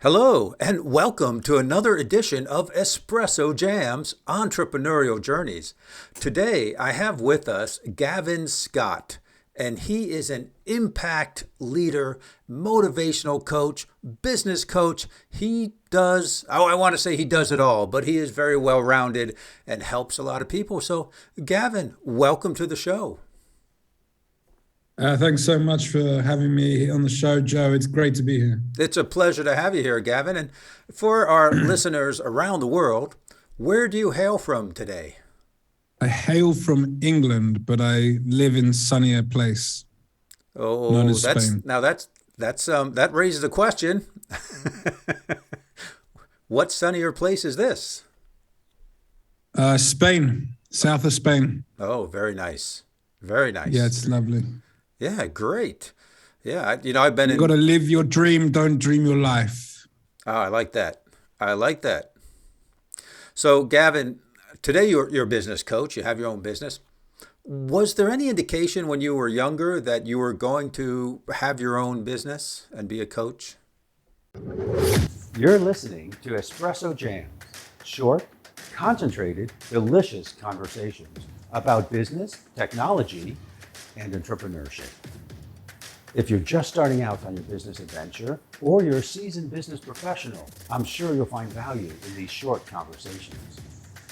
Hello, and welcome to another edition of Espresso Jam's Entrepreneurial Journeys. Today, I have with us Gavin Scott, and he is an impact leader, motivational coach, business coach. He does it all, but he is very well-rounded and helps a lot of people. So, Gavin, welcome to the show. Thanks so much for having me on the show, Joe. It's great to be here. It's a pleasure to have you here, Gavin. And for our listeners around the world, where do you hail from today? I hail from England, but I live in sunnier place. Oh, known as Spain. That raises a question. What sunnier place is this? Spain, south of Spain. Oh, very nice. Very nice. Yeah, it's lovely. Yeah, great. Yeah, I've been You've got to live your dream, don't dream your life. Oh, I like that. I like that. So, Gavin, today you're a business coach. You have your own business. Was there any indication when you were younger that you were going to have your own business and be a coach? You're listening to Espresso Jams, short, concentrated, delicious conversations about business, technology, and entrepreneurship. If you're just starting out on your business adventure or you're a seasoned business professional, I'm sure you'll find value in these short conversations.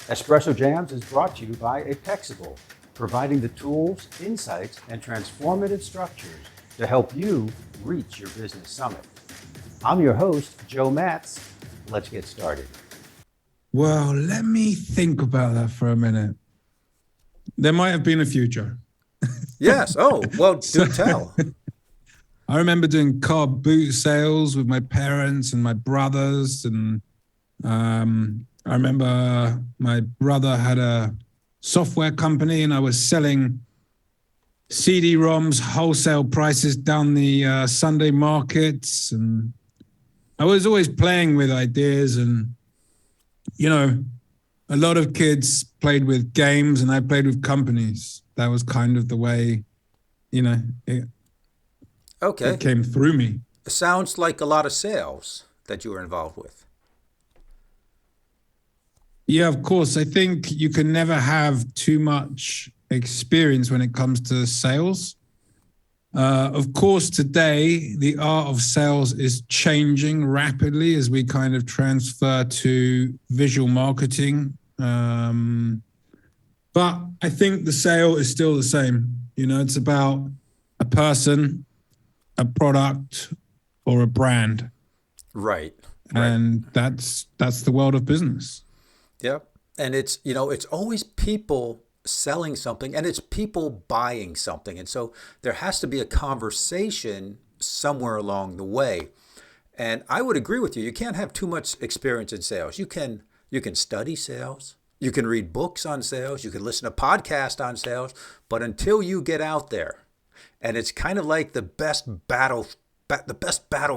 Espresso Jams is brought to you by 𝐒𝐈𝐴𝐵, providing the tools, insights, and transformative structures to help you reach your business summit. I'm your host, 𝐤𝐤𝐴𝐵. Let's get started. Well, let me think about that for a minute. There might have been a future. Yes. Oh, well, do tell. I remember doing car boot sales with my parents and my brothers. And I remember my brother had a software company and I was selling CD-ROMs, wholesale prices down the Sunday markets. And I was always playing with ideas. And, a lot of kids played with games and I played with companies. That was kind of the way, it came through me. Sounds like a lot of sales that you were involved with. Yeah, of course. I think you can never have too much experience when it comes to sales. Of course, today, the art of sales is changing rapidly as we kind of transfer to visual marketing. But I think the sale is still the same. It's about a person, a product, or a brand. Right. And that's the world of business. Yep. And it's always people selling something and it's people buying something. And so there has to be a conversation somewhere along the way. And I would agree with you. You can't have too much experience in sales. You can study sales. You can read books on sales. You can listen to podcasts on sales. But until you get out there, and it's kind of like the best battle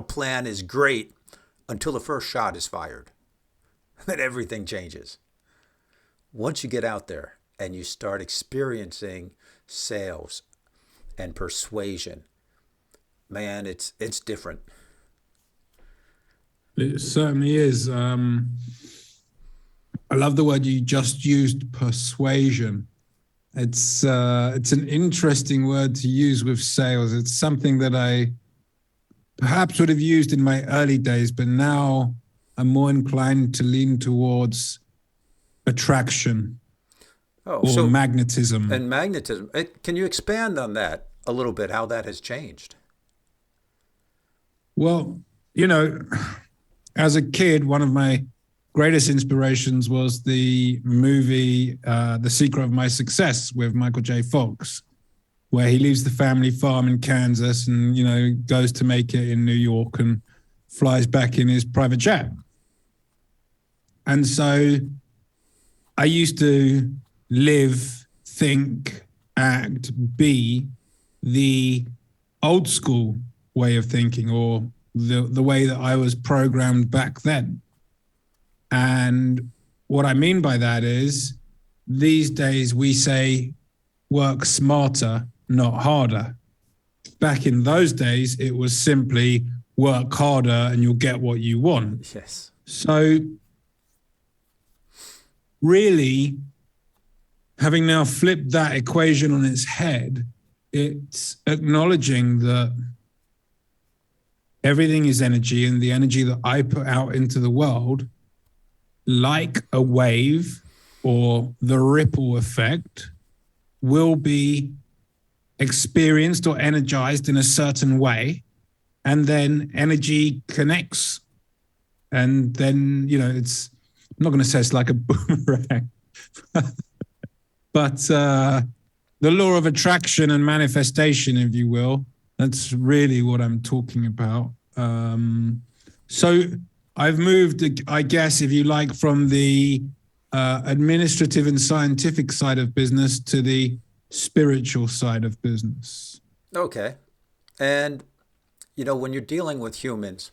plan is great until the first shot is fired. Then everything changes. Once you get out there and you start experiencing sales and persuasion, man, it's different. It certainly is. I love the word you just used, persuasion. It's an interesting word to use with sales. It's something that I perhaps would have used in my early days, but now I'm more inclined to lean towards attraction or magnetism. And magnetism. Can you expand on that a little bit, how that has changed? Well, as a kid, one of my greatest inspirations was the movie The Secret of My Success with Michael J. Fox, where he leaves the family farm in Kansas and, goes to make it in New York and flies back in his private jet. And so I used to live, think, act, be the old school way of thinking or the way that I was programmed back then. And what I mean by that is these days we say work smarter, not harder. Back in those days, it was simply work harder and you'll get what you want. Yes. So really, having now flipped that equation on its head, it's acknowledging that everything is energy, and the energy that I put out into the world, like a wave or the ripple effect, will be experienced or energized in a certain way. And then energy connects. And then, you know, I'm not going to say it's like a boomerang, but the law of attraction and manifestation, if you will, that's really what I'm talking about. So I've moved, I guess, if you like, from the administrative and scientific side of business to the spiritual side of business. Okay. And, you know, when you're dealing with humans,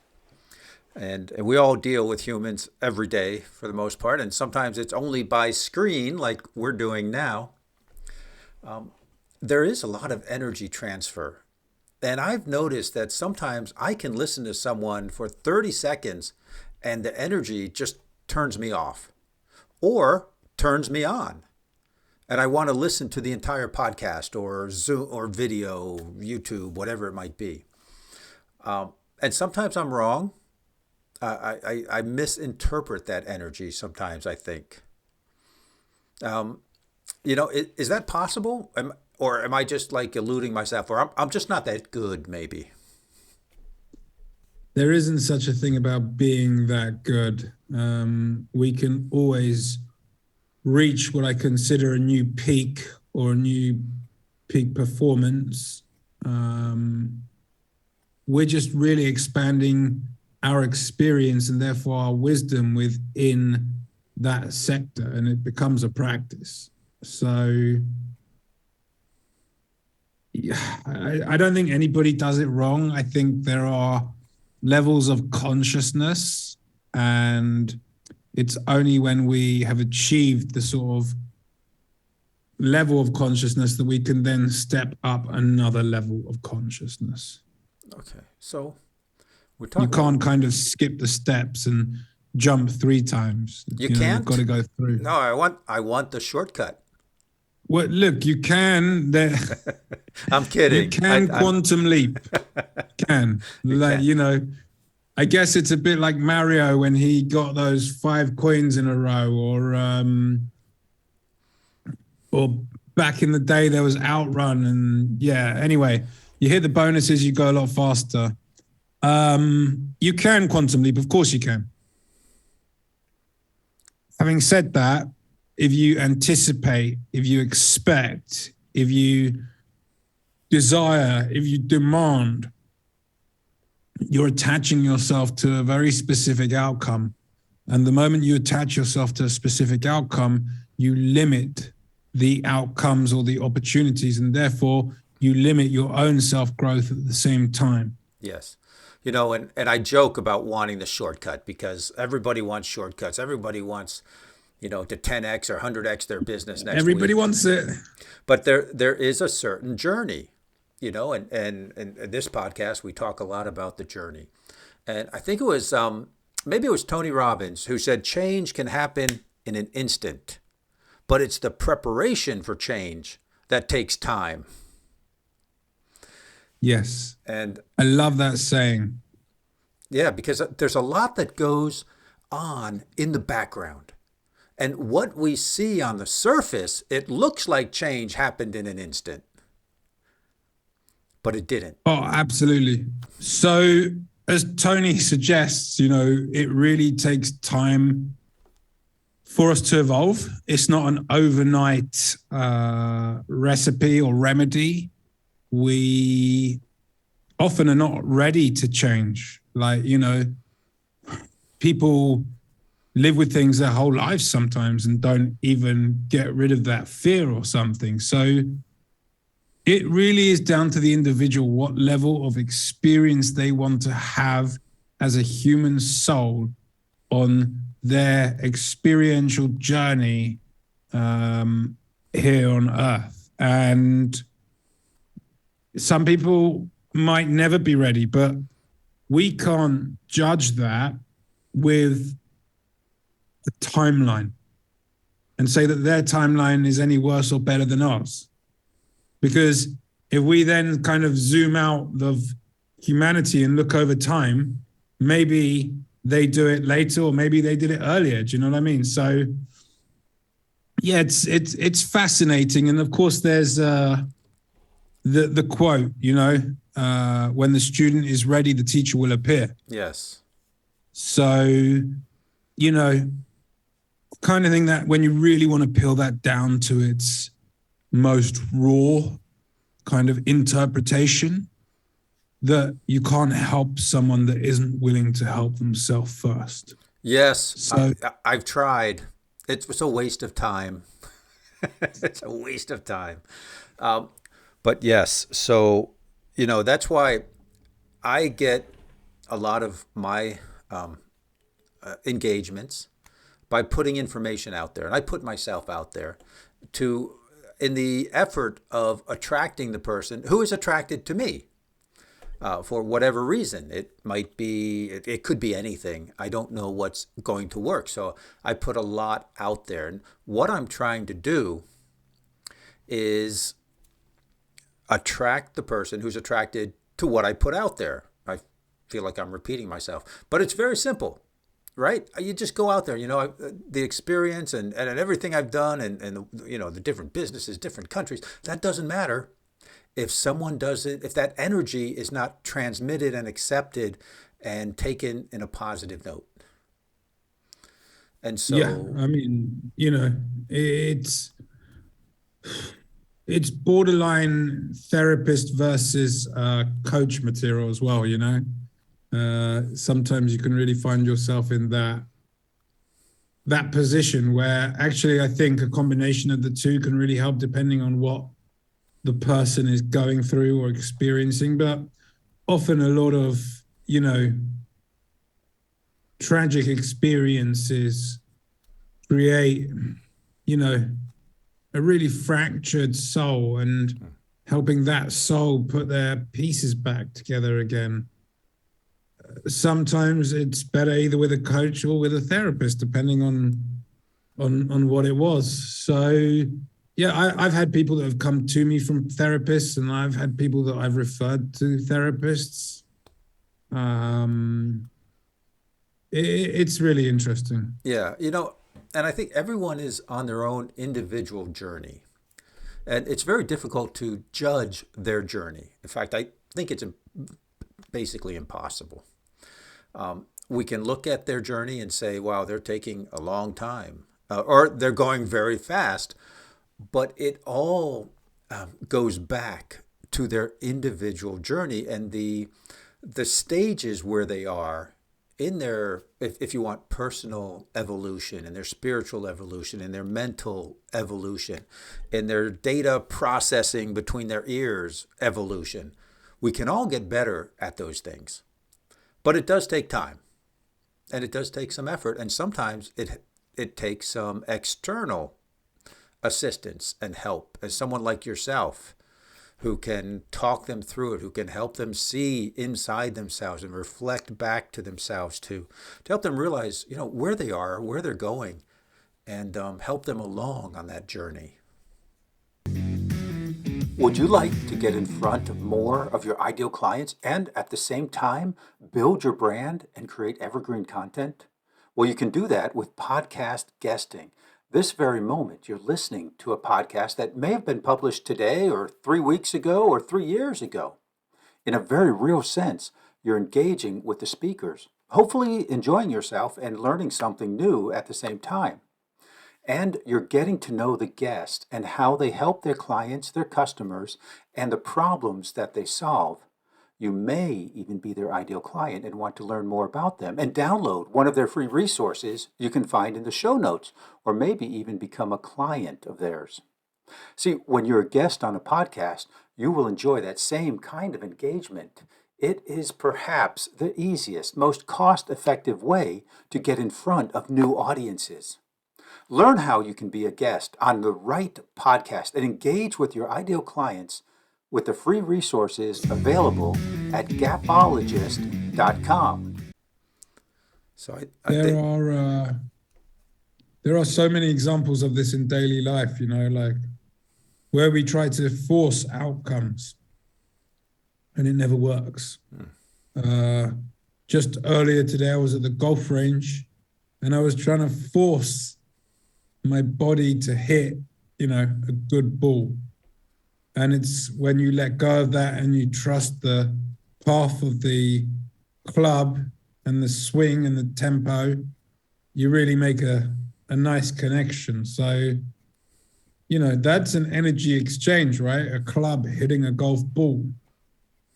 and we all deal with humans every day for the most part, and sometimes it's only by screen like we're doing now, there is a lot of energy transfer. And I've noticed that sometimes I can listen to someone for 30 seconds and the energy just turns me off or turns me on. And I want to listen to the entire podcast or Zoom or video, YouTube, whatever it might be. And sometimes I'm wrong. I misinterpret that energy sometimes, I think. You know, is that possible? Or am I just like eluding myself? Or I'm just not that good, maybe. There isn't such a thing about being that good. We can always reach what I consider a new peak or a new peak performance. We're just really expanding our experience and therefore our wisdom within that sector, and it becomes a practice. So yeah, I don't think anybody does it wrong. I think there are levels of consciousness, and it's only when we have achieved the sort of level of consciousness that we can then step up another level of consciousness. Okay, so we're You talking. can't kind of skip the steps and jump 3 times. You know, can't? You've got to go through. No, I want the shortcut. Well, look, you can. I'm kidding. You can quantum leap. Can. Like, can. you know, I guess it's a bit like Mario when he got those 5 coins in a row, or back in the day there was Outrun, and yeah. Anyway, you hit the bonuses, you go a lot faster. You can quantum leap, of course you can. Having said that, if you anticipate, if you expect, if you desire, if you demand, you're attaching yourself to a very specific outcome. And the moment you attach yourself to a specific outcome, you limit the outcomes or the opportunities, and therefore you limit your own self-growth at the same time. Yes. You know, and I joke about wanting the shortcut because everybody wants shortcuts. Everybody wants, you know, to 10x or 100x their business next Everybody week. wants it. But there is a certain journey, you know, and in this podcast, we talk a lot about the journey. And I think it was, maybe it was Tony Robbins who said change can happen in an instant, but it's the preparation for change that takes time. Yes. And I love that saying. Yeah, because there's a lot that goes on in the background. And what we see on the surface, it looks like change happened in an instant. But it didn't. Oh, absolutely. So as Tony suggests, you know, it really takes time for us to evolve. It's not an overnight recipe or remedy. We often are not ready to change. Like, you know, people live with things their whole lives sometimes and don't even get rid of that fear or something. So it really is down to the individual what level of experience they want to have as a human soul on their experiential journey here on Earth. And some people might never be ready, but we can't judge that with a timeline and say that their timeline is any worse or better than ours. Because if we then kind of zoom out of humanity and look over time, maybe they do it later or maybe they did it earlier. Do you know what I mean? So yeah, it's fascinating. And of course there's the quote, when the student is ready, the teacher will appear. Yes. So, kind of thing that when you really want to peel that down to its most raw kind of interpretation, that you can't help someone that isn't willing to help themselves first. Yes. So I've tried. It's a waste of time. It's a waste of time. But yes, so, that's why I get a lot of my engagements by putting information out there. And I put myself out there in the effort of attracting the person who is attracted to me for whatever reason. It could be anything. I don't know what's going to work. So I put a lot out there. And what I'm trying to do is attract the person who's attracted to what I put out there. I feel like I'm repeating myself, but it's very simple, right? You just go out there, the experience and everything I've done and the different businesses, different countries, that doesn't matter if if that energy is not transmitted and accepted and taken in a positive note. And so, yeah, I mean, it's borderline therapist versus coach material as well, Sometimes you can really find yourself in that position where actually I think a combination of the two can really help depending on what the person is going through or experiencing. But often a lot of, tragic experiences create, a really fractured soul, and helping that soul put their pieces back together again. Sometimes it's better either with a coach or with a therapist, depending on what it was. So yeah, I've had people that have come to me from therapists, and I've had people that I've referred to therapists. It's really interesting. Yeah, and I think everyone is on their own individual journey. And it's very difficult to judge their journey. In fact, I think it's basically impossible. We can look at their journey and say, wow, they're taking a long time, or they're going very fast. But it all goes back to their individual journey and the stages where they are in their, if you want, personal evolution, and their spiritual evolution, and their mental evolution, and their data processing between their ears evolution. We can all get better at those things. But it does take time, and it does take some effort, and sometimes it takes some external assistance and help, as someone like yourself who can talk them through it, who can help them see inside themselves and reflect back to themselves to help them realize, where they are, where they're going, and help them along on that journey. Would you like to get in front of more of your ideal clients and at the same time build your brand and create evergreen content? Well, you can do that with podcast guesting. This very moment, you're listening to a podcast that may have been published today or 3 weeks ago or 3 years ago. In a very real sense, you're engaging with the speakers, hopefully enjoying yourself and learning something new at the same time. And you're getting to know the guest and how they help their clients, their customers, and the problems that they solve. You may even be their ideal client and want to learn more about them and download one of their free resources you can find in the show notes, or maybe even become a client of theirs. See, when you're a guest on a podcast, you will enjoy that same kind of engagement. It is perhaps the easiest, most cost-effective way to get in front of new audiences. Learn how you can be a guest on the right podcast and engage with your ideal clients with the free resources available at gapologist.com. 𝐒𝐲𝐢𝐵.com. So I There think, are there are so many examples of this in daily life, you know, like where we try to force outcomes and it never works. Just earlier today, I was at the golf range and I was trying to force my body to hit, you know, a good ball. And it's when you let go of that and you trust the path of the club and the swing and the tempo, you really make a nice connection. So, you know, that's an energy exchange, right? A club hitting a golf ball.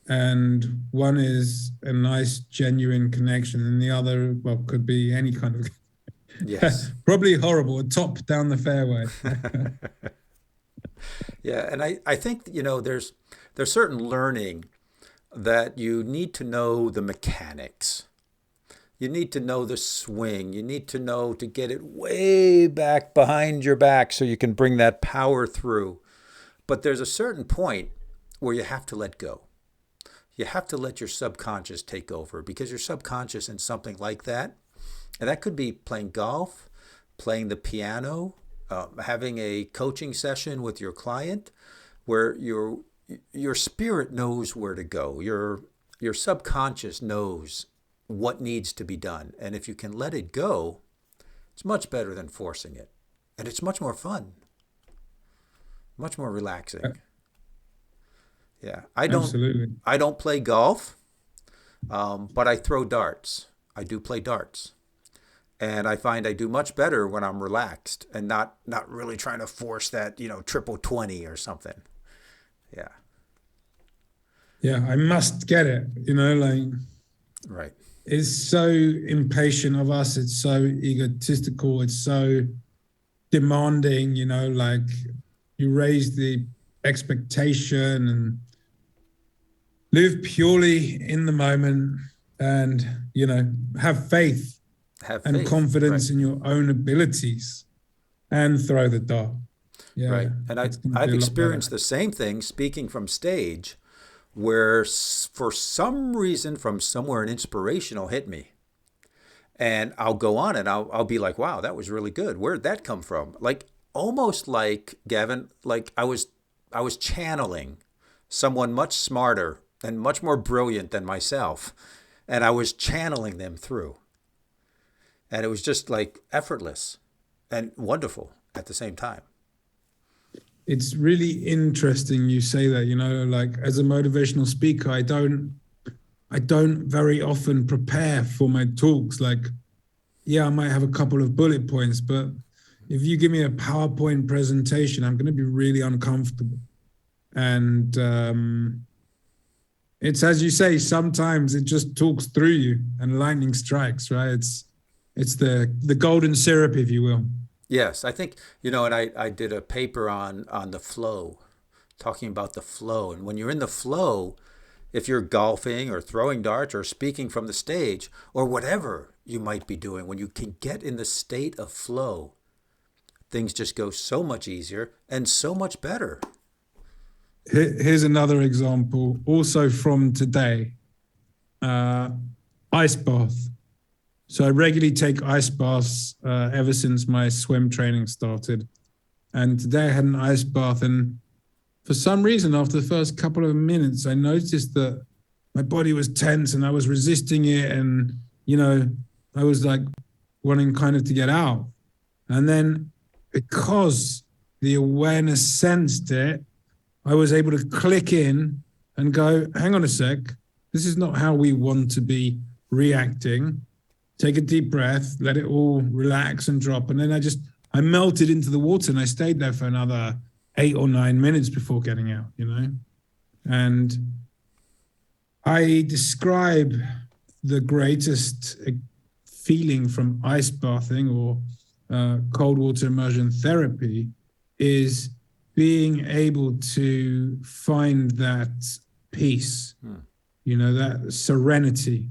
And one is a nice, genuine connection, and the other, well, could be any kind of, yes. probably horrible, a top down the fairway. Yeah, and I think, you know, there's certain learning that you need to know the mechanics. You need to know the swing. You need to know to get it way back behind your back so you can bring that power through. But there's a certain point where you have to let go. You have to let your subconscious take over, because your subconscious in something like that, and that could be playing golf, playing the piano, having a coaching session with your client, where your spirit knows where to go. Your subconscious knows what needs to be done. And if you can let it go, it's much better than forcing it. And it's much more fun, much more relaxing. Yeah, Absolutely. I don't play golf, but I throw darts. I do play darts. And I find I do much better when I'm relaxed and not really trying to force that, you know, triple 20 or something. Yeah. Yeah, I must get it, you know, like Right. it's so impatient of us. It's so egotistical. It's so demanding, you know, like you raise the expectation and live purely in the moment and, you know, have faith Have and faith. confidence Right. in your own abilities and throw the dart. Yeah, Right. And it's gonna I've be a lot better. experienced the same thing speaking from stage, where for some reason from somewhere an inspiration will hit me. And I'll go on and I'll be like, wow, that was really good. Where'd that come from? Like almost like, Gavin, like I was channeling someone much smarter and much more brilliant than myself. And I was channeling them through. And it was just like effortless and wonderful at the same time. It's really interesting you say that, you know, like as a motivational speaker, I don't very often prepare for my talks. Like, yeah, I might have a couple of bullet points, but if you give me a PowerPoint presentation, I'm going to be really uncomfortable. And it's, as you say, sometimes it just talks through you and lightning strikes, right? It's the golden syrup, if you will. Yes, I think, you know, and I did a paper on the flow, talking about the flow. And when you're in the flow, if you're golfing or throwing darts or speaking from the stage or whatever you might be doing, when you can get in the state of flow, things just go so much easier and so much better. Here's another example, also from today. Ice bath. So I regularly take ice baths ever since my swim training started. And today I had an ice bath, and for some reason, after the first couple of minutes, I noticed that my body was tense and I was resisting it. And, you know, I was like wanting kind of to get out. And then because the awareness sensed it, I was able to click in and go, hang on a sec, this is not how we want to be reacting. Take a deep breath, let it all relax and drop. And then I melted into the water and I stayed there for another 8 or 9 minutes before getting out, you know? And I describe the greatest feeling from ice bathing or cold water immersion therapy is being able to find that peace, you know, that serenity.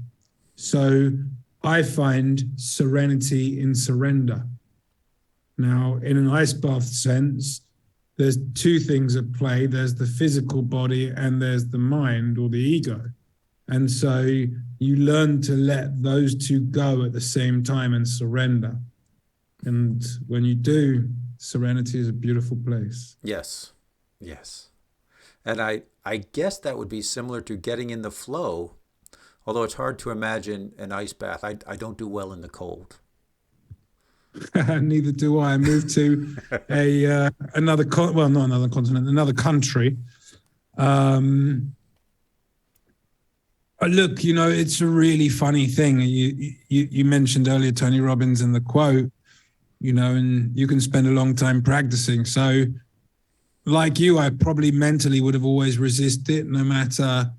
So I find serenity in surrender. Now, in an ice bath sense, there's two things at play. There's the physical body and there's the mind or the ego. And so you learn to let those two go at the same time and surrender. And when you do, serenity is a beautiful place. Yes. Yes. And I guess that would be similar to getting in the flow, although it's hard to imagine an ice bath. I don't do well in the cold. Neither do I. I moved to another country. Look, it's a really funny thing. You mentioned earlier Tony Robbins and the quote, and you can spend a long time practicing. So, like you, I probably mentally would have always resisted, no matter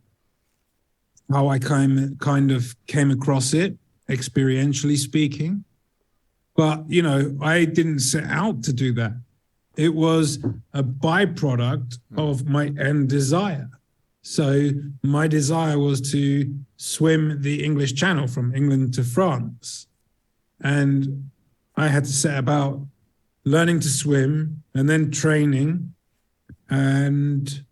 how I kind of came across it, experientially speaking. But, I didn't set out to do that. It was a byproduct of my end desire. So my desire was to swim the English Channel from England to France. And I had to set about learning to swim and then training. And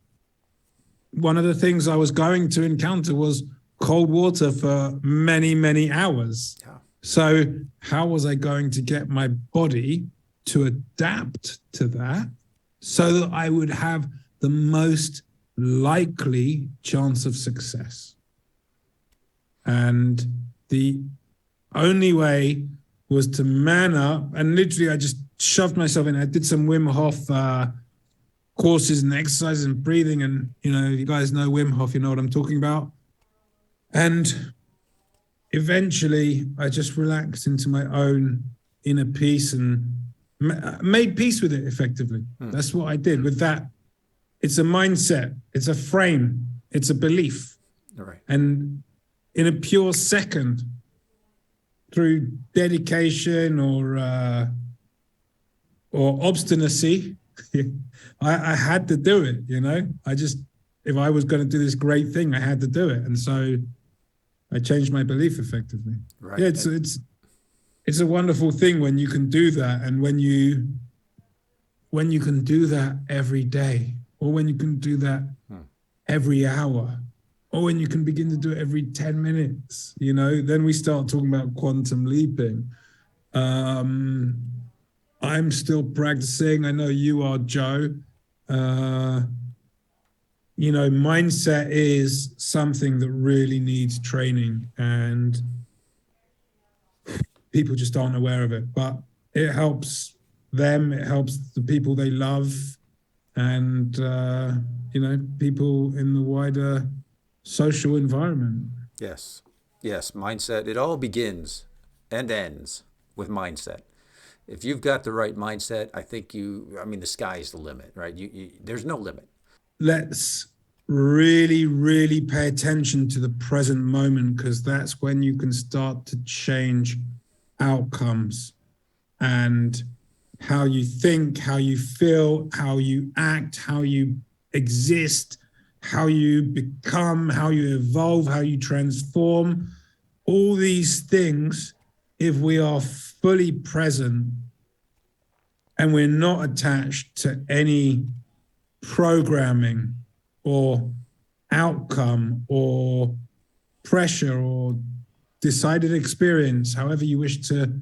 one of the things I was going to encounter was cold water for many, many hours. Yeah. So how was I going to get my body to adapt to that so that I would have the most likely chance of success? And the only way was to man up, and literally I just shoved myself in. I did some Wim Hof courses and exercises and breathing, and you guys know Wim Hof, you know what I'm talking about. And eventually I just relaxed into my own inner peace and made peace with it effectively. That's what I did with that. It's a mindset, it's a frame, it's a belief. All right. And in a pure second, through dedication or obstinacy, I had to do it, if I was going to do this great thing, I had to do it. And so I changed my belief effectively. Right. Yeah, it's a wonderful thing when you can do that, and when you can do that every day, or when you can do that every hour, or when you can begin to do it every 10 minutes, then we start talking about quantum leaping. I'm still practicing. I know you are, Joe. Mindset is something that really needs training, and people just aren't aware of it, but it helps them, it helps the people they love, and people in the wider social environment. Yes. Mindset. It all begins and ends with mindset. If you've got the right mindset, I think the sky's the limit, right? There's no limit. Let's really, really pay attention to the present moment, because that's when you can start to change outcomes and how you think, how you feel, how you act, how you exist, how you become, how you evolve, how you transform. All these things, if we are fully present and we're not attached to any programming or outcome or pressure or decided experience, however you wish to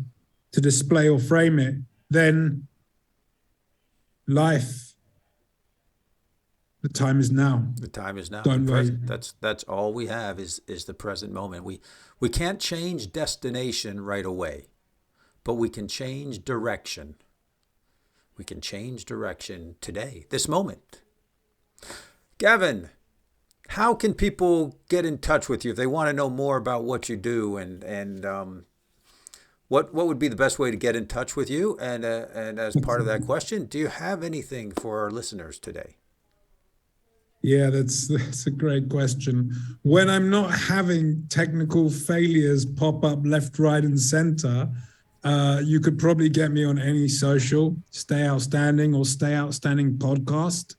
display or frame it, then life, the time is now. The time is now. Don't wait. That's all we have is the present moment. We can't change destination right away, but we can change direction. We can change direction today, this moment. Gavin, how can people get in touch with you if they want to know more about what you do, and what would be the best way to get in touch with you? And as part of that question, do you have anything for our listeners today? Yeah, that's a great question. When I'm not having technical failures pop up left, right, and center, you could probably get me on any social, Stay Outstanding or Stay Outstanding podcast.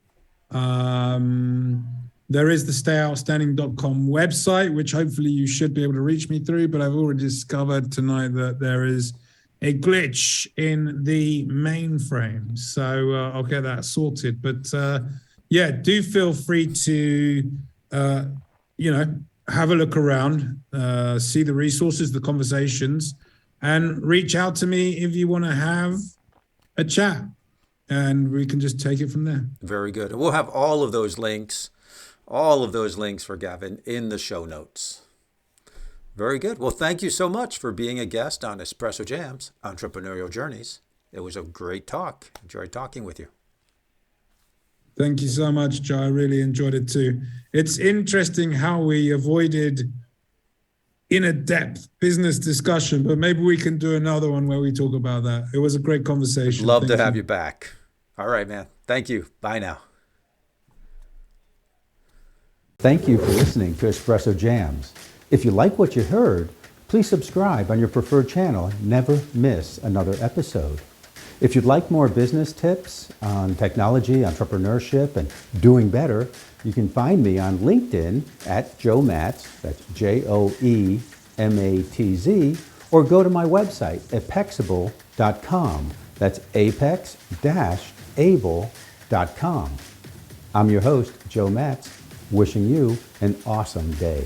There is the 𝐒𝐲𝐢𝐻𝑒𝐢𝐻𝑒𝐻𝑒𝐻𝑒𝐻𝑒𝐻𝑒𝐻𝑒𝐻𝑒𝐻𝑒𝐻𝑒𝐻𝑒�ם website, which hopefully you should be able to reach me through, but I've already discovered tonight that there is a glitch in the mainframe. So I'll get that sorted. But do feel free to, have a look around, see the resources, the conversations, and reach out to me if you want to have a chat, and we can just take it from there. Very good. We'll have all of those links for Gavin in the show notes. Very good. Well, thank you so much for being a guest on Espresso Jam's Entrepreneurial Journeys. It was a great talk. Enjoyed talking with you. Thank you so much, Joe. I really enjoyed it too. It's interesting how we avoided in-depth business discussion, but maybe we can do another one where we talk about that. It was a great conversation. Love to have you back. All right, man. Thank you. Bye now. Thank you for listening to Espresso Jams. If you like what you heard, please subscribe on your preferred channel and never miss another episode. If you'd like more business tips on technology, entrepreneurship, and doing better, you can find me on LinkedIn at Joe Matz, that's JOEMATZ, or go to my website, apexable.com, that's apex-able.com. I'm your host, Joe Matz, wishing you an awesome day.